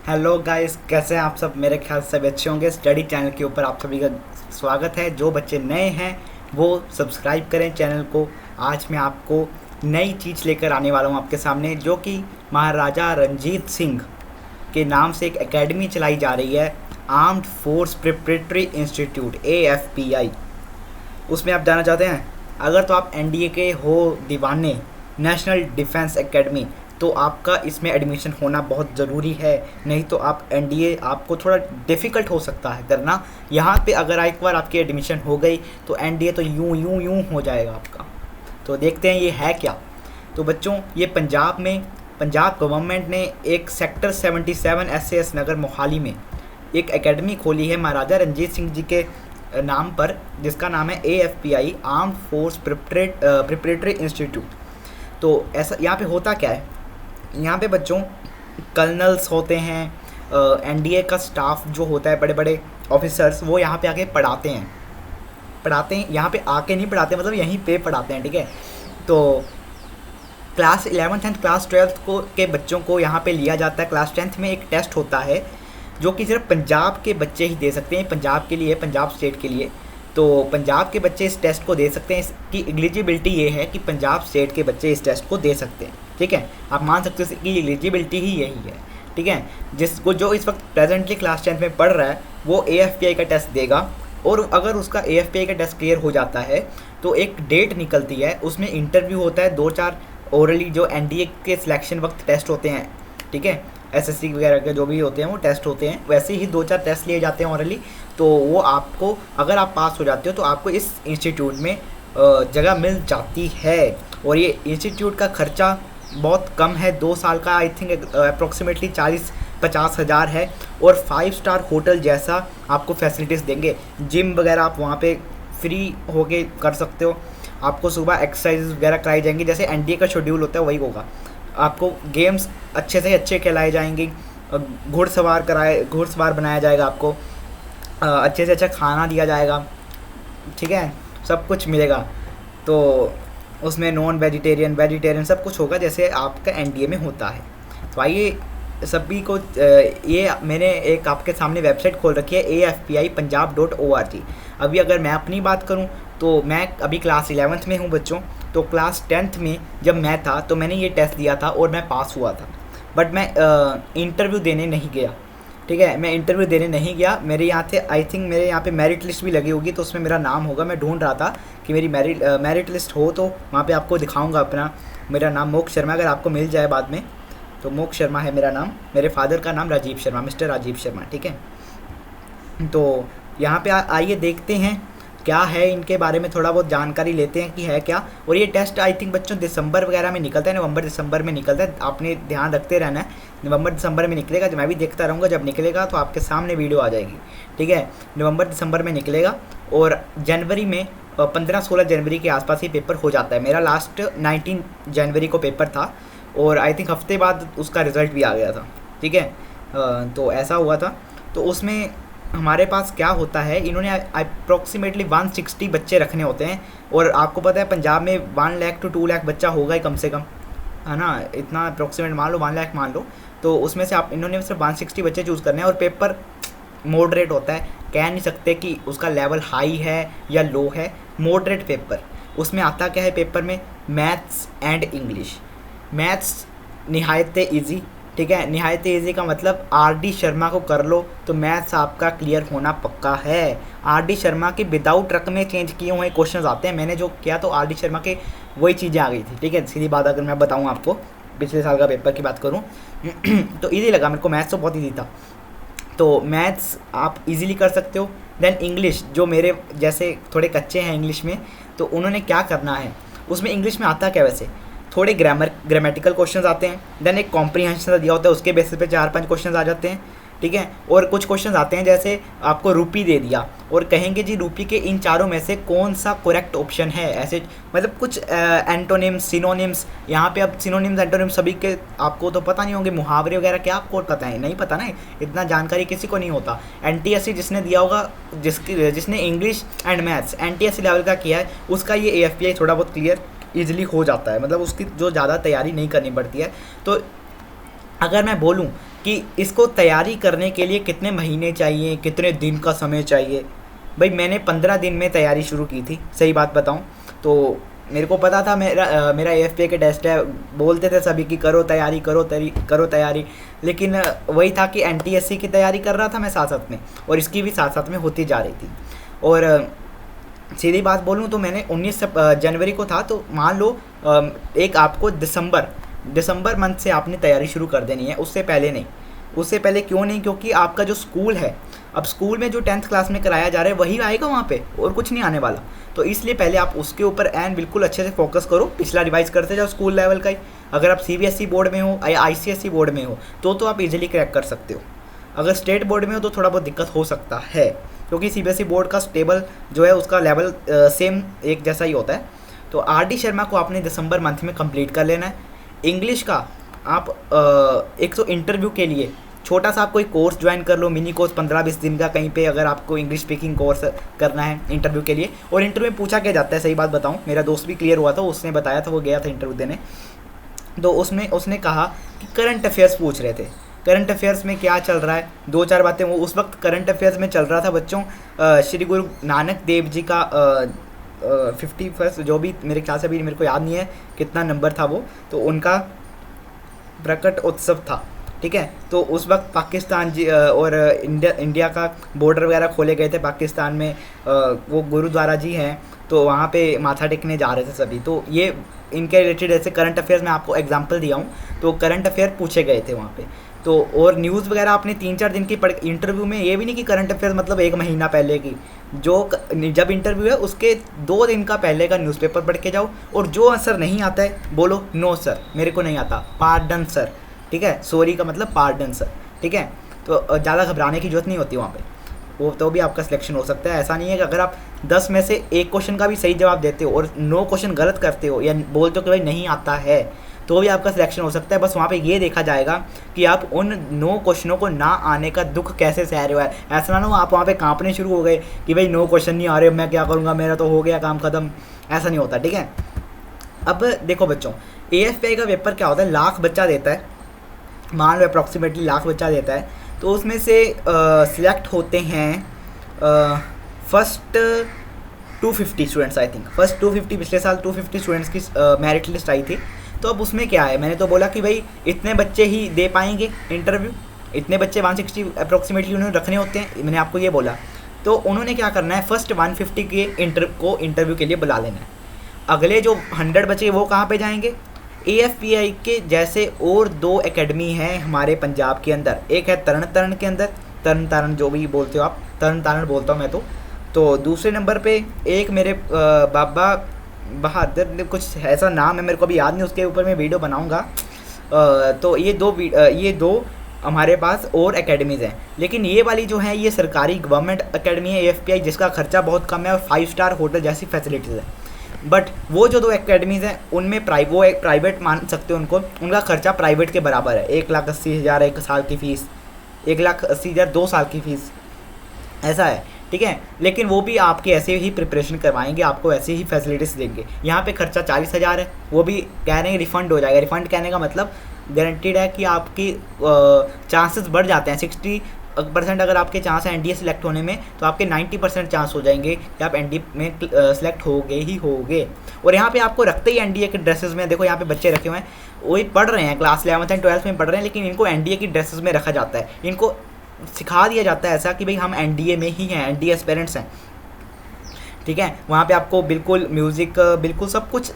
Hello guys, कैसे हैं आप सब। मेरे ख्याल से सभी अच्छे होंगे। स्टडी चैनल के ऊपर आप सभी का स्वागत है। जो बच्चे नए हैं वो सब्सक्राइब करें चैनल को। आज मैं आपको नई चीज़ लेकर आने वाला हूं आपके सामने, जो कि महाराजा रणजीत सिंह के नाम से एक एकेडमी चलाई जा रही है, armed force preparatory institute AFPI। उसमें आप जाना चाहते हैं? अगर तो आप NDA के हो दीवाने, नेशनल डिफेंस एकेडमी, तो आपका इसमें एडमिशन होना बहुत ज़रूरी है। नहीं तो आप NDA आपको थोड़ा डिफ़िकल्ट हो सकता है करना। यहाँ पे अगर एक बार आपकी एडमिशन हो गई तो NDA तो यूं यूं यूं हो जाएगा आपका। तो देखते हैं ये है क्या। तो बच्चों, ये पंजाब में पंजाब गवर्नमेंट ने एक सेक्टर 77 SAS नगर मोहाली में एक एकेडमी खोली है महाराजा रंजीत सिंह जी के नाम पर, जिसका नाम है AFPI, armed force preparatory institute. तो ऐसा यहाँ पे होता क्या है, यहाँ पे बच्चों कर्नल्स होते हैं, NDA का स्टाफ जो होता है, बड़े बड़े ऑफिसर्स, वो यहाँ पे आके पढ़ाते हैं यहाँ पे आके नहीं पढ़ाते, मतलब यहीं पे पढ़ाते हैं, ठीक है। तो class 11th and class 12th को के बच्चों को यहाँ पे लिया जाता है। क्लास 10th में एक टेस्ट होता है जो कि सिर्फ पंजाब के बच्चे ही दे सकते हैं, पंजाब के लिए, पंजाब स्टेट के लिए। तो पंजाब के बच्चे इस टेस्ट को दे सकते हैं। इसकी एलिजिबिलिटी ये है कि पंजाब स्टेट के बच्चे इस टेस्ट को दे सकते हैं, ठीक है। आप मान सकते हो कि एलिजिबिलिटी ही यही है, ठीक है। जिसको जो इस वक्त प्रेजेंटली क्लास 10th में पढ़ रहा है वो AFPI का टेस्ट देगा, और अगर उसका AFPI का टेस्ट क्लियर हो जाता है तो एक डेट निकलती है, उसमें इंटरव्यू होता है, 2-4 ओरली जो NDA के सिलेक्शन वक्त टेस्ट होते हैं, ठीक है। SSC वगैरह के जो भी होते हैं वो टेस्ट होते हैं, वैसे ही 2-4 टेस्ट लिए जाते हैं ओरली। तो वो आपको, अगर आप पास हो जाते हो तो आपको इस इंस्टीट्यूट में जगह मिल जाती है। और ये इंस्टीट्यूट का खर्चा बहुत कम है, 2 साल का आई थिंक अप्रॉक्सीमेटली 40-50 हज़ार है। और 5 स्टार होटल जैसा आपको फैसिलिटीज़ देंगे। जिम वगैरह आप वहाँ पे फ्री होके कर सकते हो। आपको सुबह एक्सरसाइज वगैरह कराई जाएंगी, जैसे NDA का शेड्यूल होता है वही होगा। आपको गेम्स अच्छे से अच्छे खिलाए जाएंगे, घुड़सवार बनाया जाएगा आपको, अच्छे से अच्छा खाना दिया जाएगा, ठीक है, सब कुछ मिलेगा। तो उसमें नॉन वेजिटेरियन, वेजिटेरियन सब कुछ होगा जैसे आपका NDA में होता है। तो आइए सभी को, ये मैंने एक आपके सामने वेबसाइट खोल रखी है AFPI-punjab.org। अभी अगर मैं अपनी बात करूं तो मैं अभी क्लास 11th में हूं बच्चों। तो क्लास 10th में जब मैं था तो मैंने ये टेस्ट दिया था और मैं पास हुआ था। बट मैं इंटरव्यू देने नहीं गया, ठीक है। मैं इंटरव्यू देने नहीं गया। मेरे यहाँ थे, आई थिंक मेरे यहाँ पे मेरिट लिस्ट भी लगी होगी, तो उसमें मेरा नाम होगा। मैं ढूंढ रहा था कि मेरी मेरिट लिस्ट हो तो वहाँ पे आपको दिखाऊंगा अपना। मेरा नाम मोक्ष शर्मा, अगर आपको मिल जाए बाद में तो मोक्ष शर्मा है मेरा नाम। मेरे फादर का नाम राजीव शर्मा, मिस्टर राजीव शर्मा, ठीक है। तो यहाँ पे आइए देखते हैं क्या है, इनके बारे में थोड़ा बहुत जानकारी लेते हैं कि है क्या। और ये टेस्ट आई थिंक बच्चों दिसंबर वगैरह में निकलता है, नवंबर-दिसंबर में निकलता है। आपने ध्यान रखते रहना है, नवंबर-दिसंबर में निकलेगा। मैं भी देखता रहूँगा, जब निकलेगा तो आपके सामने वीडियो आ जाएगी, ठीक है। नवंबर-दिसंबर में निकलेगा और जनवरी में 15-16 जनवरी के आसपास ही पेपर हो जाता है। मेरा लास्ट 19 जनवरी को पेपर था और आई थिंक हफ्ते बाद उसका रिज़ल्ट भी आ गया था, ठीक है। तो ऐसा हुआ था। तो उसमें हमारे पास क्या होता है, इन्होंने अप्रॉक्सीमेटली 160 बच्चे रखने होते हैं। और आपको पता है पंजाब में 1 लाख to 2 लाख बच्चा होगा ही कम से कम, है ना। इतना अप्रॉक्सीमेट मान लो, 1 लाख मान लो। तो उसमें से इन्होंने सिर्फ 160 बच्चे चूज़ करने हैं। और पेपर मॉडरेट होता है, कह नहीं सकते कि उसका लेवल हाई है या लो है, मॉडरेट पेपर। उसमें आता क्या है पेपर में, मैथ्स एंड इंग्लिश। मैथ्स निहायत ईजी, ठीक है। निहायत ईजी का मतलब RD शर्मा को कर लो तो मैथ्स आपका क्लियर होना पक्का है। RD शर्मा के विदाउट रकमें चेंज किए हुए क्वेश्चंस आते हैं। मैंने जो किया तो RD शर्मा के वही चीज़ें आ गई थी, ठीक है। सीधी बात अगर मैं बताऊँ आपको, पिछले साल का पेपर की बात करूँ तो ईजी लगा मेरे को। मैथ्स तो बहुत ईजी था, तो मैथ्स आप इजीली कर सकते हो। देन इंग्लिश, जो मेरे जैसे थोड़े कच्चे हैं इंग्लिश में, तो उन्होंने क्या करना है, उसमें इंग्लिश में आता क्या, वैसे थोड़े ग्रामेटिकल क्वेश्चंस आते हैं। देन एक कॉम्प्रीहेंशन दिया होता है, उसके बेसिस पे 4-5 क्वेश्चंस आ जाते हैं, ठीक है। और कुछ क्वेश्चंस आते हैं जैसे आपको रूपी दे दिया और कहेंगे जी रूपी के इन चारों में से कौन सा करेक्ट ऑप्शन है, ऐसे मतलब कुछ एंटोनिम्स, सिनोनिम्स। यहाँ पे अब सिनोनिम्स एंटोनिम्स सभी के आपको तो पता नहीं होंगे, मुहावरे वगैरह क्या आपको पता है, नहीं पता ना, इतना जानकारी किसी को नहीं होता। NTSC जिसने दिया होगा, जिसने English and maths NTSC level का किया है, उसका ये AFPI थोड़ा बहुत क्लियर ईजिली हो जाता है, मतलब उसकी जो ज़्यादा तैयारी नहीं करनी पड़ती है। तो अगर मैं बोलूँ कि इसको तैयारी करने के लिए कितने महीने चाहिए, कितने दिन का समय चाहिए। भाई मैंने 15 दिन में तैयारी शुरू की थी, सही बात बताऊं तो। मेरे को पता था मेरा AFPA के टेस्ट है, बोलते थे सभी कि करो तैयारी, करो तैयारी, लेकिन वही था कि NTSC की तैयारी कर रहा था मैं साथ साथ में, और इसकी भी साथ साथ में होती जा रही थी। और सीधी बात बोलूँ तो मैंने 19 जनवरी को था, तो मान लो एक आपको दिसंबर मंथ से आपने तैयारी शुरू कर देनी है, उससे पहले नहीं। उससे पहले क्यों नहीं? क्योंकि आपका जो स्कूल है, अब स्कूल में जो 10th क्लास में कराया जा रहा है वही आएगा वहाँ पे, और कुछ नहीं आने वाला। तो इसलिए पहले आप उसके ऊपर एंड बिल्कुल अच्छे से फोकस करो, पिछला रिवाइज करते जाओ स्कूल लेवल का ही। अगर आप CBSE बोर्ड में हो या ICSE बोर्ड में हो तो आप इजीली क्रैक कर सकते हो। अगर स्टेट बोर्ड में हो तो थोड़ा बहुत दिक्कत हो सकता है, क्योंकि CBSE बोर्ड का स्टेबल जो है उसका लेवल सेम एक जैसा ही होता है। तो RD शर्मा को आपने दिसंबर मंथ में कंप्लीट कर लेना है। इंग्लिश का आप एक तो इंटरव्यू के लिए छोटा सा आप कोई कोर्स ज्वाइन कर लो, मिनी कोर्स 15-20 दिन का कहीं पे, अगर आपको इंग्लिश स्पीकिंग कोर्स करना है इंटरव्यू के लिए। और इंटरव्यू में पूछा क्या जाता है, सही बात बताऊं, मेरा दोस्त भी क्लियर हुआ था, उसने बताया था, वो गया था इंटरव्यू देने, तो उसमें उसने कहा कि करंट अफेयर्स पूछ रहे थे। करंट अफेयर्स में क्या चल रहा है, 2-4 बातें। वो उस वक्त करंट अफेयर्स में चल रहा था बच्चों श्री गुरु नानक देव जी का 51st, जो भी मेरे ख्याल से, अभी मेरे को याद नहीं है कितना नंबर था वो, तो उनका प्रकट उत्सव था, ठीक है। तो उस वक्त पाकिस्तान जी और इंडिया का बॉर्डर वगैरह खोले गए थे पाकिस्तान में। वो गुरुद्वारा जी हैं, तो वहाँ पे माथा टेकने जा रहे थे सभी। तो ये इनके रिलेटेड ऐसे करंट अफेयर्स में आपको एग्जांपल दिया हूँ, तो करंट अफेयर पूछे गए थे वहाँ पे। तो और न्यूज़ वगैरह आपने 3-4 दिन की पढ़, इंटरव्यू में ये भी नहीं कि करंट अफेयर्स मतलब 1 महीना पहले की, जब इंटरव्यू है उसके 2 दिन का पहले का न्यूज़पेपर पढ़ के जाओ। और जो आंसर नहीं आता है बोलो नो सर मेरे को नहीं आता, पार्डन सर, ठीक है, सॉरी का मतलब पार्डन सर, ठीक है। तो ज़्यादा घबराने की जरूरत नहीं होती वहाँ पे, वो तो भी आपका सिलेक्शन हो सकता है। ऐसा नहीं है कि अगर आप 10 में से 1 क्वेश्चन का भी सही जवाब देते हो और 9 क्वेश्चन गलत करते हो या बोलते हो कि भाई नहीं आता है, तो भी आपका सिलेक्शन हो सकता है। बस वहाँ पे ये देखा जाएगा कि आप उन 9 क्वेश्चनों को ना आने का दुख कैसे सह रहे हो। ऐसा ना हो आप वहाँ पे कांपने शुरू हो गए कि भाई 9 क्वेश्चन नहीं आ रहे, मैं क्या करूँगा, मेरा तो हो गया काम ख़त्म। ऐसा नहीं होता, ठीक है। अब देखो बच्चों, AFPI का पेपर क्या होता है, लाख बच्चा देता है, मान लो अप्रॉक्सीमेटली लाख बच्चा देता है, तो उसमें से सिलेक्ट होते हैं first 250 students, I think first 250, पिछले साल 250 स्टूडेंट्स की मेरिट लिस्ट आई थी। तो अब उसमें क्या है, मैंने तो बोला कि भाई इतने बच्चे ही दे पाएंगे इंटरव्यू, इतने बच्चे 160 अप्रॉक्सीमेटली उन्होंने रखने होते हैं, मैंने आपको ये बोला। तो उन्होंने क्या करना है, फर्स्ट 150 के इंटरव्यू के लिए बुला लेना है। अगले जो 100 बचे वो कहाँ पे जाएंगे, AFPI के जैसे और 2 एकेडमी हैं हमारे पंजाब के अंदर। एक है तरन तारण के अंदर, तरन तारण जो भी बोलते हो आप, तरन तारण बोलता हूँ मैं तो दूसरे नंबर पे एक मेरे बाबा बहादुर कुछ ऐसा नाम है, मेरे को अभी याद नहीं, उसके ऊपर मैं वीडियो बनाऊँगा। तो ये दो हमारे पास और एकेडमीज़ हैं, लेकिन ये वाली जो है ये सरकारी गवर्नमेंट एकेडमी है AFPI, जिसका खर्चा बहुत कम है और 5 स्टार होटल जैसी फैसिलिटीज़ है। बट वो जो 2 एकेडमीज़ हैं उनमें वो एक प्राइवेट मान सकते हो उनको, उनका खर्चा प्राइवेट के बराबर है। 1,80,000 1 साल की फ़ीस, 1,80,000 2 साल की फ़ीस, ऐसा है, ठीक है। लेकिन वो भी आपके ऐसे ही प्रिपरेशन करवाएंगे, आपको ऐसे ही फैसिलिटीज़ देंगे। यहाँ पे खर्चा 40,000 है, वो भी कह रहे हैं रिफ़ंड हो जाएगा। रिफ़ंड कहने का मतलब गारंटीड है कि आपकी चांसेस बढ़ जाते हैं। 60% अगर आपके चांस हैं NDA सेलेक्ट होने में, तो आपके 90% चांस हो जाएंगे कि आप NDA में सेलेक्ट होगे ही होगे। और यहाँ पे आपको रखते ही NDA के ड्रेसेस में, देखो यहाँ पे बच्चे रखे हुए हैं, वही पढ़ रहे हैं, क्लास 11th एंड 12th में पढ़ रहे हैं, लेकिन इनको NDA की ड्रेसेस में रखा जाता है। इनको सिखा दिया जाता है ऐसा कि भाई हम NDA में ही हैं, NDA एस्पिरेंट्स हैं, ठीक है। वहाँ पे आपको बिल्कुल म्यूज़िक बिल्कुल सब कुछ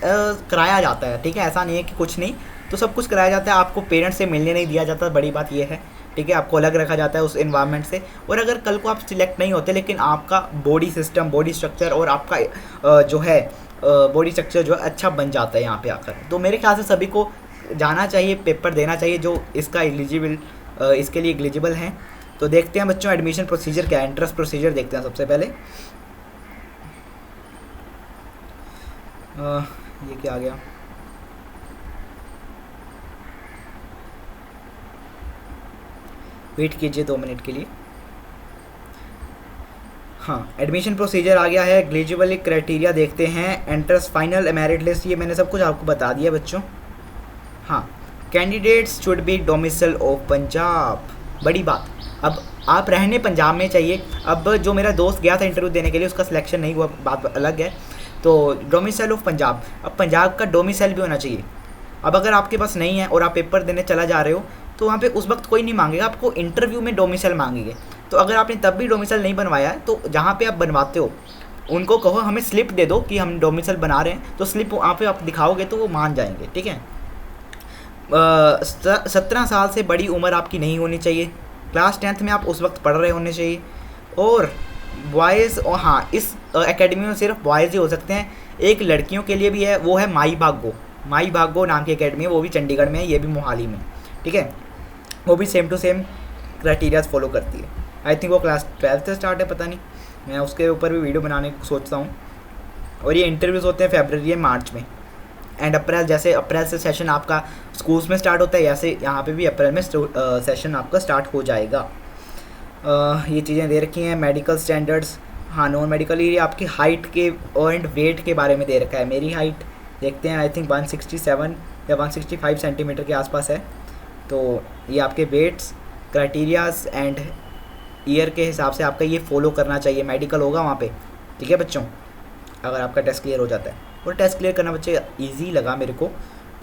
कराया जाता है, ठीक है। ऐसा नहीं है कि कुछ नहीं, तो सब कुछ कराया जाता है। आपको पेरेंट्स से मिलने नहीं दिया जाता, बड़ी बात यह है, ठीक है। आपको अलग रखा जाता है उस एनवायरनमेंट से। और अगर कल को आप सिलेक्ट नहीं होते, लेकिन आपका बॉडी सिस्टम, बॉडी स्ट्रक्चर और आपका जो है बॉडी स्ट्रक्चर जो है अच्छा बन जाता है यहाँ पे आकर, तो मेरे ख्याल से सभी को जाना चाहिए, पेपर देना चाहिए जो इसका इसके लिए एलिजिबल हैं। तो देखते हैं बच्चों एडमिशन प्रोसीजर क्या है, एंट्रेंस प्रोसीजर देखते हैं सबसे पहले। ये क्या आ गया, वेट कीजिए 2 मिनट के लिए। हाँ, एडमिशन प्रोसीजर आ गया है। एलिजिबिलिटी क्राइटेरिया देखते हैं, एंट्रेंस फाइनल मेरिट लिस्ट, ये मैंने सब कुछ आपको बता दिया बच्चों। हाँ, candidates should be domicile of Punjab. बड़ी बात, अब आप रहने पंजाब में चाहिए। अब जो मेरा दोस्त गया था इंटरव्यू देने के लिए, उसका सिलेक्शन नहीं हुआ, बात अलग है। तो डोमिसाइल ऑफ पंजाब, अब पंजाब का डोमिसाइल भी होना चाहिए। अब अगर आपके पास नहीं है और आप पेपर देने चला जा रहे हो, तो वहाँ पे उस वक्त कोई नहीं मांगेगा, आपको इंटरव्यू में डोमिसाइल मांगेंगे। तो अगर आपने तब भी डोमिसाइल नहीं बनवाया है, तो जहाँ पे आप बनवाते हो उनको कहो हमें स्लिप दे दो कि हम डोमिसाइल बना रहे हैं, तो स्लिप वहाँ पे आप दिखाओगे तो वो मान जाएंगे, ठीक है। 17 साल से बड़ी उम्र आपकी नहीं होनी चाहिए। क्लास 10th में आप उस वक्त पढ़ रहे होने चाहिए। और बॉयज़, और हाँ, इस एकेडमी में सिर्फ बॉयज़ ही हो सकते हैं। एक लड़कियों के लिए भी है, वो है माई भागो नाम की एकेडमी है, वो भी चंडीगढ़ में है, ये भी मोहाली में, ठीक है। वो भी same to same criterias follow करती है। आई थिंक वो क्लास 12th से स्टार्ट है, पता नहीं, मैं उसके ऊपर भी वीडियो बनाने को सोचता हूँ। और ये इंटरव्यूज़ होते हैं फरवरी या मार्च में, एंड अप्रैल, जैसे अप्रैल से सेशन आपका स्कूल्स में स्टार्ट होता है, ऐसे यहाँ पे भी अप्रैल में सेशन आपका स्टार्ट हो जाएगा। ये चीज़ें दे रखी हैं। मेडिकल स्टैंडर्ड्स, हाँ, नॉन मेडिकल, ये आपकी हाइट के एंड वेट के बारे में दे रखा है। मेरी हाइट देखते हैं, आई थिंक 167 या 165 सेंटीमीटर के आसपास है। तो ये आपके वेट्स, क्राइटेरियाज एंड ईयर के हिसाब से आपका ये फॉलो करना चाहिए। मेडिकल होगा वहाँ पे, ठीक है बच्चों, अगर आपका टेस्ट क्लियर हो जाता है। और टेस्ट क्लियर करना बच्चे ईजी लगा मेरे को,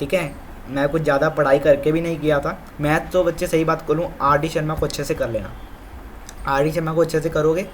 ठीक है। मैं कुछ ज़्यादा पढ़ाई करके भी नहीं किया था। मैथ तो बच्चे सही बात करूँ, RD शर्मा को अच्छे से कर लेना। RD शर्मा को अच्छे से करोगे,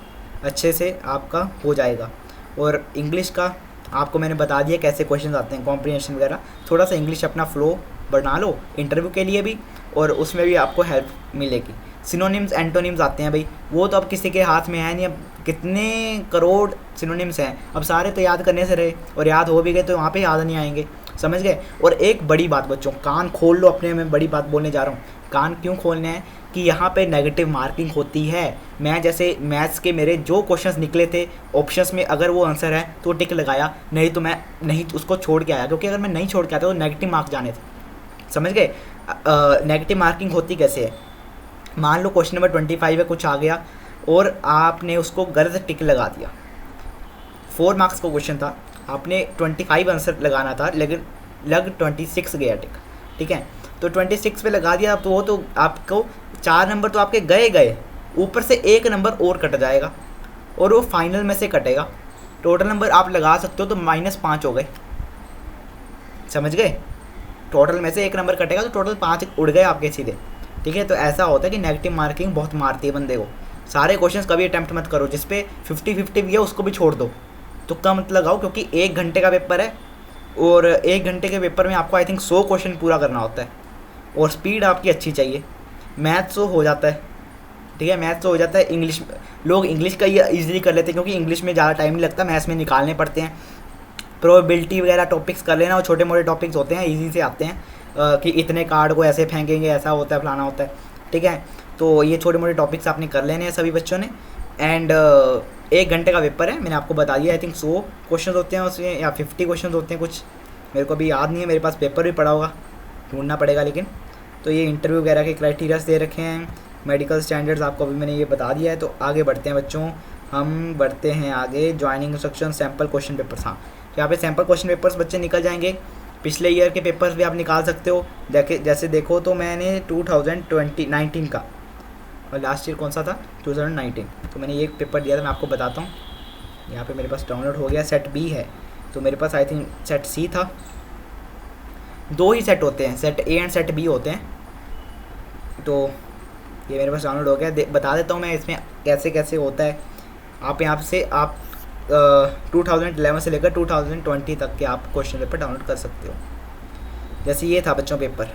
अच्छे से आपका हो जाएगा। और इंग्लिश का आपको मैंने बता दिया कैसे क्वेश्चन आते हैं, कॉम्प्रिहेंशन वगैरह। थोड़ा सा इंग्लिश अपना फ्लो बना लो इंटरव्यू के लिए भी, और उसमें भी आपको हेल्प मिलेगी। सिनोनिम्स एंटोनिम्स आते हैं भाई, वो तो अब किसी के हाथ में है नहीं। अब कितने करोड़ सिनोनिम्स हैं, अब सारे तो याद करने से रहे, और याद हो भी गए तो वहाँ पे याद नहीं आएंगे, समझ गए। और एक बड़ी बात बच्चों, कान खोल लो अपने, में बड़ी बात बोलने जा रहा हूँ। कान क्यों खोलने हैं कि यहाँ पे नेगेटिव मार्किंग होती है। मैं जैसे मैथ्स के मेरे जो क्वेश्चंस निकले थे ऑप्शंस में, अगर वो आंसर है तो टिक लगाया, नहीं तो मैं नहीं उसको छोड़ के आया, क्योंकि अगर मैं नहीं छोड़ के आता तो नेगेटिव मार्क्स जाने थे, समझ गए। नेगेटिव मार्किंग होती कैसे है, मान लो क्वेश्चन नंबर 25 है, कुछ आ गया और आपने उसको गलत टिक लगा दिया। 4 मार्क्स का क्वेश्चन था, आपने 25 आंसर लगाना था, लेकिन लग 26 गया टिक, ठीक है। तो 26 पे लगा दिया, तो वो तो आपको 4 नंबर तो आपके गए, ऊपर से 1 नंबर और कट जाएगा, और वो फाइनल में से कटेगा। टोटल नंबर आप लगा सकते हो तो -5 हो गए, समझ गए। टोटल में से 1 नंबर कटेगा तो टोटल 5 उड़ गए आपके सीधे, ठीक है। तो ऐसा होता है कि नेगेटिव मार्किंग बहुत मारती है बंदे को। सारे क्वेश्चंस कभी अटैम्प्ट मत करो, जिस पे 50-50 भी है उसको भी छोड़ दो, तुक्का मत लगाओ, क्योंकि 1 घंटे का पेपर है, और 1 घंटे के पेपर में आपको आई थिंक 100 क्वेश्चन पूरा करना होता है, और स्पीड आपकी अच्छी चाहिए। मैथ्स तो हो जाता है, ठीक है, मैथ्स तो हो जाता है। इंग्लिश, लोग इंग्लिश का ये ईजिली कर लेते हैं, क्योंकि इंग्लिश में ज़्यादा टाइम नहीं लगता, मैथ्स में निकालने पड़ते हैं। प्रोबेबिलिटी वगैरह टॉपिक्स कर लेना, और छोटे मोटे टॉपिक्स होते हैं, ईजी से आते हैं, कि इतने कार्ड को ऐसे फेंकेंगे, ऐसा होता है, फलाना होता है, ठीक है। तो ये छोटे मोटे टॉपिक्स आपने कर लेने हैं सभी बच्चों ने। एंड 1 घंटे का पेपर है, मैंने आपको बता दिया। आई थिंक 100 क्वेश्चन होते हैं उसमें, या 50 क्वेश्चन होते हैं, कुछ मेरे को भी याद नहीं है, मेरे पास पेपर भी पड़ा होगा, ढूंढना पड़ेगा लेकिन। तो ये इंटरव्यू वगैरह के क्राइटेरियाज दे रखे हैं, मेडिकल स्टैंडर्ड्स आपको भी मैंने ये बता दिया है। तो आगे बढ़ते हैं बच्चों, हम बढ़ते हैं आगे। Joining instruction, sample question papers, हाँ, यहाँ पे सैम्पल क्वेश्चन पेपर्स बच्चे निकल जाएंगे। पिछले ईयर के पेपर्स भी आप निकाल सकते हो। जैसे देखो तो मैंने 2019 का, और लास्ट ईयर कौन सा था, 2019, तो मैंने ये पेपर दिया था, मैं आपको बताता हूँ। यहाँ पे मेरे पास डाउनलोड हो गया, सेट बी है, तो मेरे पास आई थिंक सेट सी था। 2 ही सेट होते हैं, set A and set B होते हैं। तो ये मेरे पास डाउनलोड हो गया, बता देता हूँ मैं इसमें कैसे कैसे होता है। आप यहाँ से आप 2011 से लेकर 2020 तक के आप क्वेश्चन पेपर डाउनलोड कर सकते हो। जैसे ये था बच्चों पेपर।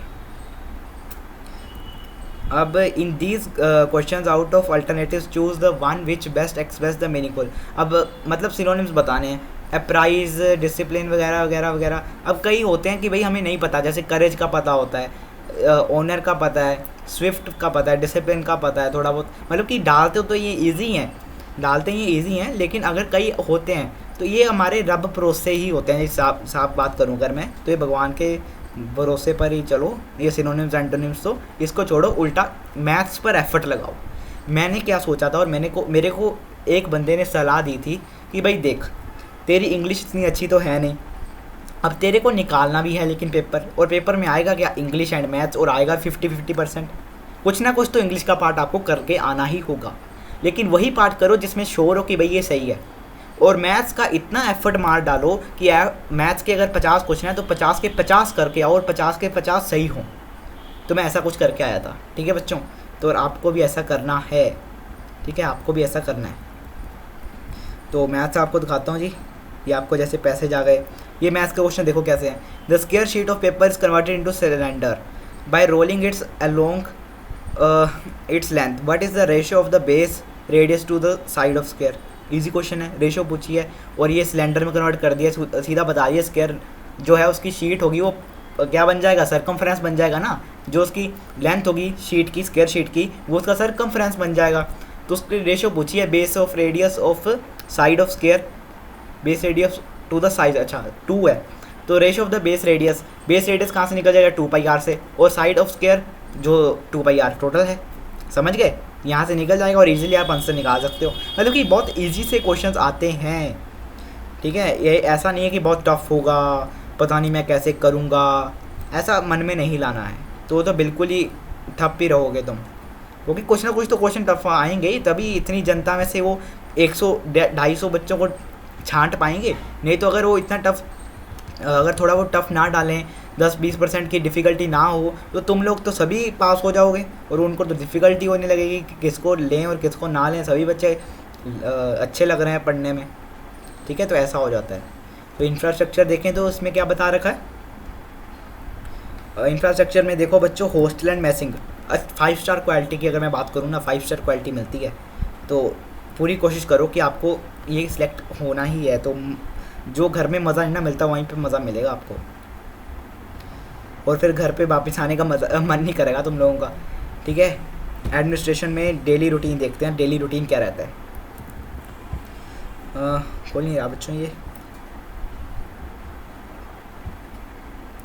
अब in these questions out of alternatives choose the one which best express the meaningful. अब मतलब सिनोनिम्स बताने हैं, अप्राइज, डिसिप्लिन वगैरह वगैरह वगैरह। अब कई होते हैं कि भाई हमें नहीं पता, जैसे करेज का पता होता है, ऑनर का पता है, स्विफ्ट का पता है, डिसिप्लिन का पता है थोड़ा बहुत, मतलब कि डालते हो तो ये ईजी हैं, डालते हैं ये ईजी हैं। लेकिन अगर कई होते हैं तो ये हमारे रब भरोसे ही होते हैं। साफ बात करूँ अगर मैं, तो ये भगवान के भरोसे पर ही चलो। ये सिनोनिम्स एंटोनिम्स तो इसको छोड़ो, उल्टा मैथ्स पर एफर्ट लगाओ। मैंने क्या सोचा था, और मेरे को एक बंदे ने सलाह दी थी कि भाई देख, तेरी इंग्लिश इतनी अच्छी तो है नहीं, अब तेरे को निकालना भी है लेकिन पेपर, और पेपर में आएगा क्या, इंग्लिश एंड मैथ्स, और आएगा 50-50%। कुछ ना कुछ तो इंग्लिश का पार्ट आपको करके आना ही होगा, लेकिन वही पार्ट करो जिसमें श्योर हो कि भाई ये सही है। और मैथ्स का इतना एफर्ट मार डालो कि मैथ्स के अगर 50 क्वेश्चन है तो 50 के 50 करके आओ, और 50 के 50 सही हों। तो मैं ऐसा कुछ करके आया था, ठीक है बच्चों। तो और आपको भी ऐसा करना है, ठीक है, आपको भी ऐसा करना है। तो मैथ्स आपको दिखाता हूँ जी, ये आपको जैसे पैसेज आ गए। ये मैथ्स के क्वेश्चन देखो कैसे हैं। The square sheet of paper is converted into cylinder by rolling its along its length, what is the ratio of the base radius to the side of square. Easy question है, ratio पूछी है और ये cylinder में convert कर दिया, सीधा बता दिया स्क्वायर जो है उसकी शीट होगी वो क्या बन जाएगा, सर्कमफ्रेंस बन जाएगा ना। जो उसकी लेंथ होगी शीट की, स्क्वायर शीट की, वो उसका सर्कमफ्रेंस बन जाएगा। तो उसकी रेशियो पूछी है, base of radius of side of square, base radius to the side, अच्छा 2 है। तो ratio of the base radius कहाँ से निकल जाएगा, 2πr से, और साइड ऑफ स्क्वायर जो 2πr टोटल है, समझ गए, यहाँ से निकल जाएगा और इजीली आप आंसर निकाल सकते हो। मतलब कि बहुत इजी से क्वेश्चंस आते हैं, ठीक है। ये ऐसा नहीं है कि बहुत टफ होगा, पता नहीं मैं कैसे करूँगा, ऐसा मन में नहीं लाना है। तो बिल्कुल ही ठप ही रहोगे तुम, क्योंकि कुछ ना कुछ तो क्वेश्चन टफ आएंगे ही, तभी इतनी जनता में से वो 100-250 बच्चों को छांट पाएंगे। नहीं तो अगर वो इतना टफ, अगर थोड़ा वो टफ ना डालें, 10-20% की डिफ़िकल्टी ना हो, तो तुम लोग तो सभी पास हो जाओगे, और उनको तो डिफ़िकल्टी होने लगेगी कि किसको लें और किसको ना लें। सभी बच्चे अच्छे लग रहे हैं पढ़ने में, ठीक है, तो ऐसा हो जाता है। तो इंफ्रास्ट्रक्चर देखें तो उसमें क्या बता रखा है, इंफ्रास्ट्रक्चर में देखो बच्चों, हॉस्टल एंड मैसिंग 5 स्टार क्वालिटी की अगर मैं बात करूँ ना, 5 स्टार क्वालिटी मिलती है। तो पूरी कोशिश करो कि आपको ये सिलेक्ट होना ही है। तो जो घर में मज़ा नहीं ना मिलता, वहीं पे मज़ा मिलेगा आपको, और फिर घर पे वापस आने का मन नहीं करेगा तुम लोगों का, ठीक है। एडमिनिस्ट्रेशन में डेली रूटीन देखते हैं, डेली रूटीन क्या रहता है। खोल नहीं रहा बच्चों ये।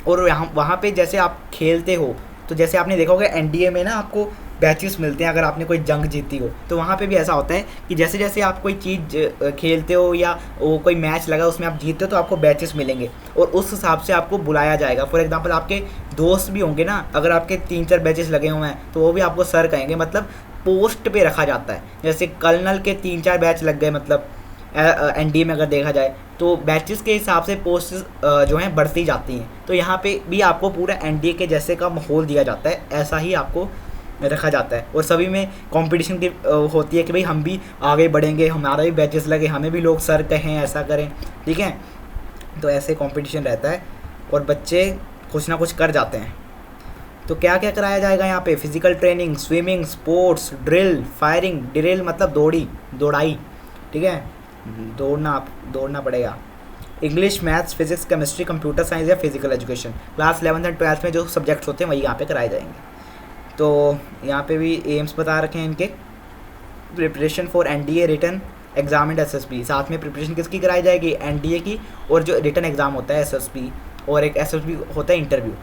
और वहाँ पे जैसे आप खेलते हो, तो जैसे आपने देखा होगा एनडीए में ना आपको बैचेस मिलते हैं, अगर आपने कोई जंग जीती हो। तो वहाँ पे भी ऐसा होता है कि जैसे जैसे आप कोई चीज़ खेलते हो या वो कोई मैच लगा उसमें आप जीतते हो, तो आपको बैचेस मिलेंगे और उस हिसाब से आपको बुलाया जाएगा। फॉर एग्जांपल आपके दोस्त भी होंगे ना, अगर आपके 3-4 बैचेस लगे हुए हैं तो वो भी आपको सर कहेंगे, मतलब पोस्ट पे रखा जाता है। जैसे कर्नल के 3-4 बैच लग गए, मतलब एनडीए में अगर देखा जाए तो बैचेस के हिसाब से पोस्ट जो हैं बढ़ती जाती हैं। तो यहाँ पे भी आपको पूरा एनडीए के जैसे का माहौल दिया जाता है, ऐसा ही आपको रखा जाता है। और सभी में कंपटीशन की होती है कि भाई हम भी आगे बढ़ेंगे, हमारा भी बैचेस लगे, हमें भी लोग सर कहें, ऐसा करें, ठीक है। तो ऐसे कंपटीशन रहता है और बच्चे कुछ ना कुछ कर जाते हैं। तो क्या क्या कराया जाएगा यहाँ पे, physical training, swimming, sports, drill, firing. Drill मतलब दौड़ाई, ठीक है, दौड़ना पड़ेगा। English, maths, physics, chemistry, computer science या physical education. Class 11th and 12th में जो सब्जेक्ट्स होते हैं वही यहाँ पे कराए जाएंगे। तो यहाँ पे भी एम्स बता रखे हैं इनके, preparation for NDA written exam and SSB. साथ में प्रिपरेशन किसकी कराई जाएगी, एनडीए की, और जो रिटन एग्ज़ाम होता है एसएसबी, और एक एसएसबी होता है इंटरव्यू।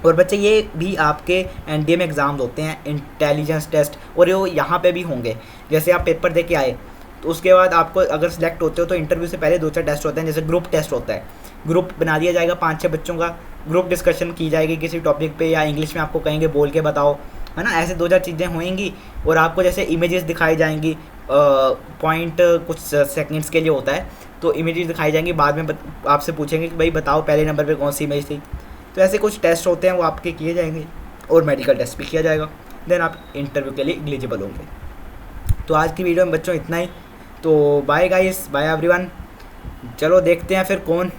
और बच्चे ये भी आपके एनडीए में एग्ज़ाम्स होते हैं, इंटेलिजेंस टेस्ट, और ये यहाँ पे भी होंगे। जैसे आप पेपर दे के आए तो उसके बाद आपको अगर सिलेक्ट होते हो तो इंटरव्यू से पहले 2-4 टेस्ट होते हैं। जैसे ग्रुप टेस्ट होता है, ग्रुप बना दिया जाएगा 5-6 बच्चों का, ग्रुप डिस्कशन की जाएगी किसी टॉपिक पे, या इंग्लिश में आपको कहेंगे बोल के बताओ, है ना। ऐसे 2-4 चीज़ें होएंगी और आपको जैसे इमेजेस दिखाई जाएंगी, पॉइंट कुछ सेकंड्स के लिए होता है, तो इमेजेस दिखाई जाएंगी। बाद में आपसे पूछेंगे कि भाई बताओ पहले नंबर पे कौन सी इमेज थी। तो ऐसे कुछ टेस्ट होते हैं, वो आपके किए जाएंगे, और मेडिकल टेस्ट भी किया जाएगा। देन आप इंटरव्यू के लिए एलिजिबल होंगे। तो आज की वीडियो में बच्चों इतना ही। तो बाय गाइस, बाय एवरीवन। चलो देखते हैं फिर कौन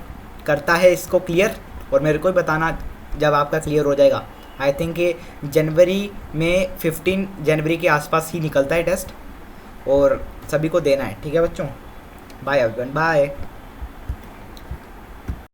करता है इसको क्लियर, और मेरे को भी बताना जब आपका क्लियर हो जाएगा। आई थिंक ये जनवरी में 15 जनवरी के आसपास ही निकलता है टेस्ट, और सभी को देना है, ठीक है बच्चों। Bye everyone, bye.